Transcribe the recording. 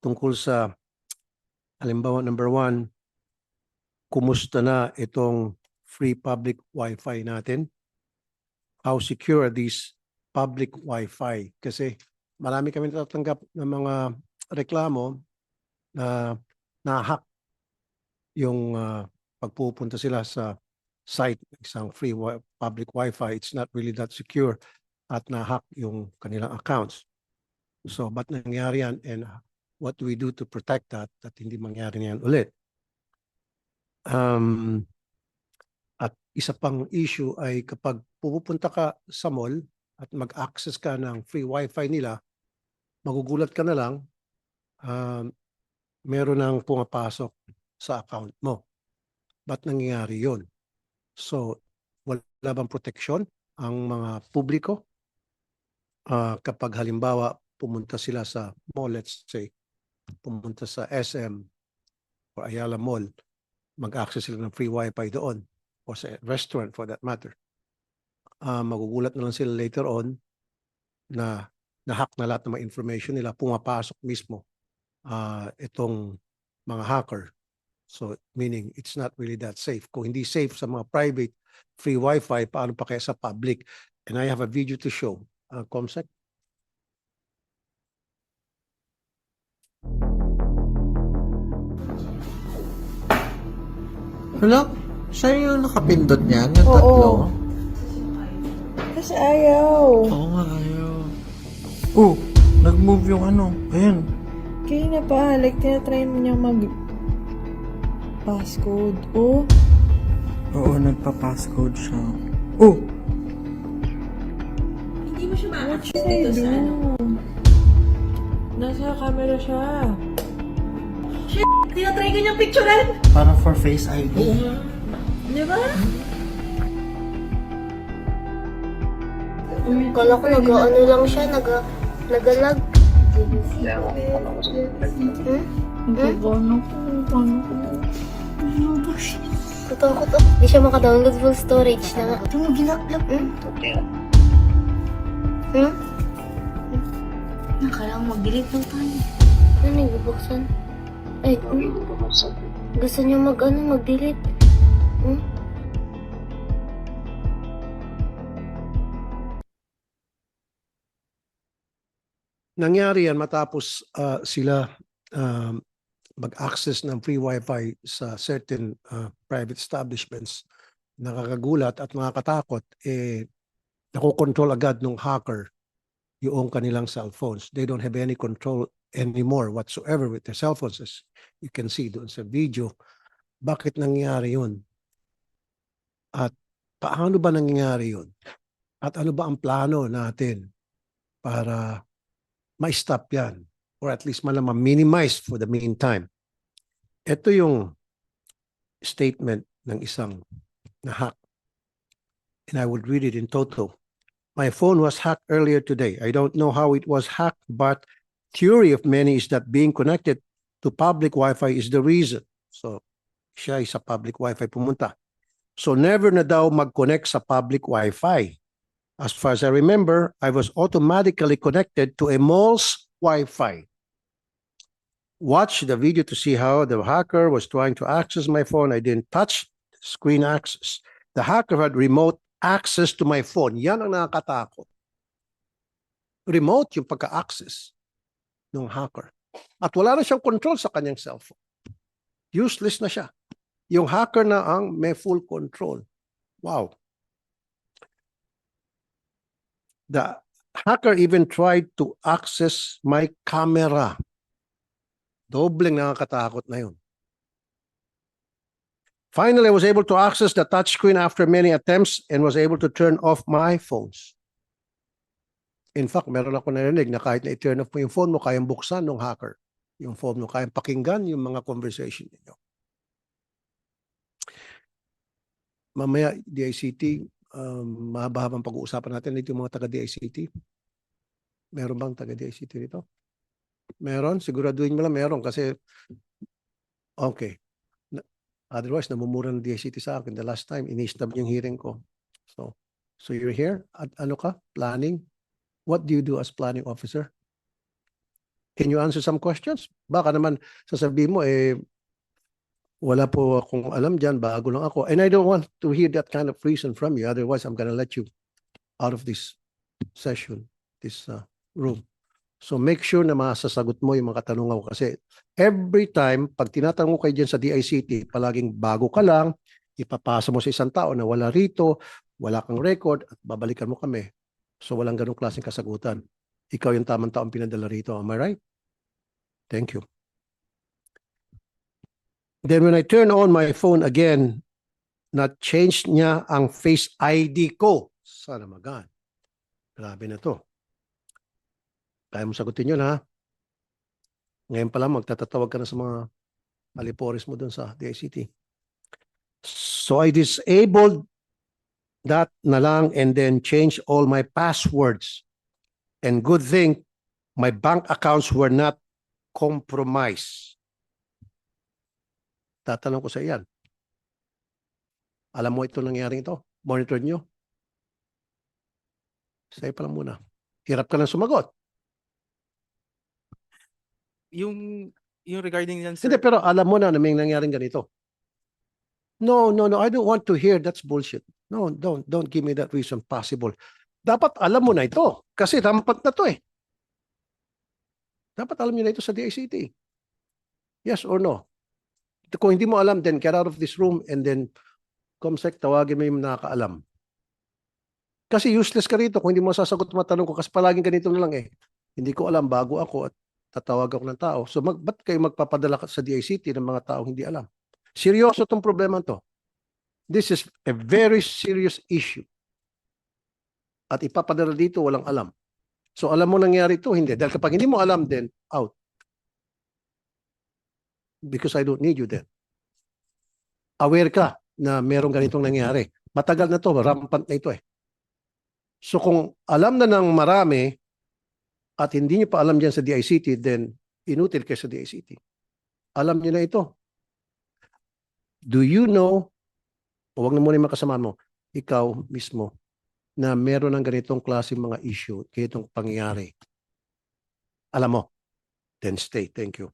tungkol sa halimbawa number 1, kumusta na itong free public Wi-Fi natin? How secure are these public Wi-Fi? Kasi marami kami natatanggap ng mga reklamo na na-hack yung pagpupunta sila sa site ng isang free public Wi-Fi. It's not really that secure at na-hack yung kanilang accounts. So, ba't nangyari yan and what do we do to protect that at hindi mangyari yan ulit? At isa pang issue ay kapag pupunta ka sa mall at mag-access ka ng free Wi-Fi nila, magugulat ka na lang, meron nang pumapasok sa account mo. Ba't nangyayari yun? So, wala bang proteksyon ang mga publiko? Kapag halimbawa pumunta sila sa mall, let's say, pumunta sa SM or Ayala Mall, mag-access sila ng free Wi-Fi doon o sa restaurant for that matter. Magugulat na lang sila later on na na-hack na lahat ng mga information nila, pumapasok mismo itong mga hacker. So, meaning it's not really that safe. Kung hindi safe sa mga private free Wi-Fi, paano pa kaya sa public? And I have a video to show. Comsec? Hala? Siya yung nakapindot niyan? Yung tatlo? Kasi ayaw. Oo nga, ayaw. Oh, nag-move yung ano. Ayan. Kaya na pa, like, tinatry mo niyang passcode. Oh, Oo, nagpa-passcode siya. Oh! Hindi mo siya what ma-access should I dito do? sa ano. Nasa camera siya. Shit! Tinatry ka niyang picturean! Para for Face ID. Di ba? Kala ko nag-ano lang siya, nag-lag. Paano ko? Natakot ako. Hindi siya maka-download full storage na nga. Ito mo ginaklap. Kailangan mag-delete lang tayo. Ano yung bubuksan? Ay, gusto niya mag-delete. Nangyari yan matapos sila mag-access ng free Wi-Fi sa certain private establishments. Nakakagulat at nakakatakot, nakokontrol agad ng hacker yung kanilang cellphones. They don't have any control anymore whatsoever with their cell phones, as you can see doon sa video. Bakit nangyari yun? At paano ba nangyari yun? At ano ba ang plano natin para ma-stop yan? Or at least ma-minimize for the meantime. Ito yung statement ng isang na-hack. And I would read it in total. My phone was hacked earlier today. I don't know how it was hacked, but theory of many is that being connected to public Wi-Fi is the reason. So, siya ay sa public Wi-Fi pumunta. So, never na daw mag-connect sa public Wi-Fi. As far as I remember, I was automatically connected to a mall's Wi-Fi. Watch the video to see how the hacker was trying to access my phone. I didn't touch screen access. The hacker had remote access to my phone. Yan ang nakakatakot. Remote yung pagka-access ng hacker. At wala na siyang control sa kanyang cellphone. Useless na siya. Yung hacker na ang may full control. Wow. The hacker even tried to access my camera. Dobleng nakakatakot na yun. Finally, I was able to access the touchscreen after many attempts and was able to turn off my phones. In fact, meron ako narinig na kahit na i-turn off mo yung phone mo, kayang buksan ng hacker. Yung phone mo, kayang pakinggan yung mga conversation ninyo. Mamaya, DICT, mahaba-habang pag-uusapan natin dito yung mga taga-DICT. Meron bang taga-DICT dito? Meron? Siguraduhin mo lang meron kasi okay. Otherwise, namumura ng DICT sa akin. The last time, ini-stop yung hearing ko. So you're here? At ano ka? Planning? What do you do as planning officer? Can you answer some questions? Baka naman sasabihin mo, wala po akong alam dyan, bago lang ako. And I don't want to hear that kind of reason from you. Otherwise, I'm gonna let you out of this session, this room. So make sure na masasagot mo yung mga katanungan ko kasi every time, pag tinatanong ko kayo dyan sa DICT, palaging bago ka lang, ipapasa mo sa isang tao na wala rito, wala kang record, at babalikan mo kami. So walang ganong klaseng kasagutan. Ikaw yung tamang taong pinadala rito. Am I right? Thank you. Then when I turn on my phone again, na-change niya ang Face ID ko. Sana magan. Grabe na to. Kaya mo sagutin yun, ha? Ngayon pa lang, magtatatawag ka na sa mga alipores mo dun sa DICT. So I disabled that na lang and then change all my passwords. And good thing, my bank accounts were not compromised. Tatanong ko sa iyan. Alam mo ito nangyaring ito? Monitor nyo? Sa'yo pa lang muna. Hirap ka lang sumagot. Yung regarding yan, Hindi, sir. pero alam mo na may nangyaring ganito. No. I don't want to hear that's bullshit. No, don't give me that reason possible. Dapat alam mo na ito. Kasi rampant na to eh. Dapat alam niyo na ito sa DICT. Yes or no? Kung hindi mo alam, then get out of this room and then COMSEC, tawagin mo yung nakakaalam. Kasi useless ka rito kung hindi mo sasagot mga tanong ko kasi palaging ganito na lang eh. Hindi ko alam, bago ako at tatawag ako ng tao. So ba't kayo magpapadala sa DICT ng mga taong hindi alam? Seryoso itong problema to. This is a very serious issue. At ipapadala dito, walang alam. So alam mo nangyari ito, hindi. Dahil kapag hindi mo alam, then out. Because I don't need you then. Aware ka na merong ganitong nangyari. Matagal na to, rampant na ito eh. So kung alam na ng marami at hindi niyo pa alam dyan sa DICT, then inutil kayo sa DICT. Alam niyo na ito. Do you know, huwag na muna yung makasama mo, ikaw mismo, na meron ng ganitong klase mga issue, ganitong pangyayari. Alam mo, then stay. Thank you.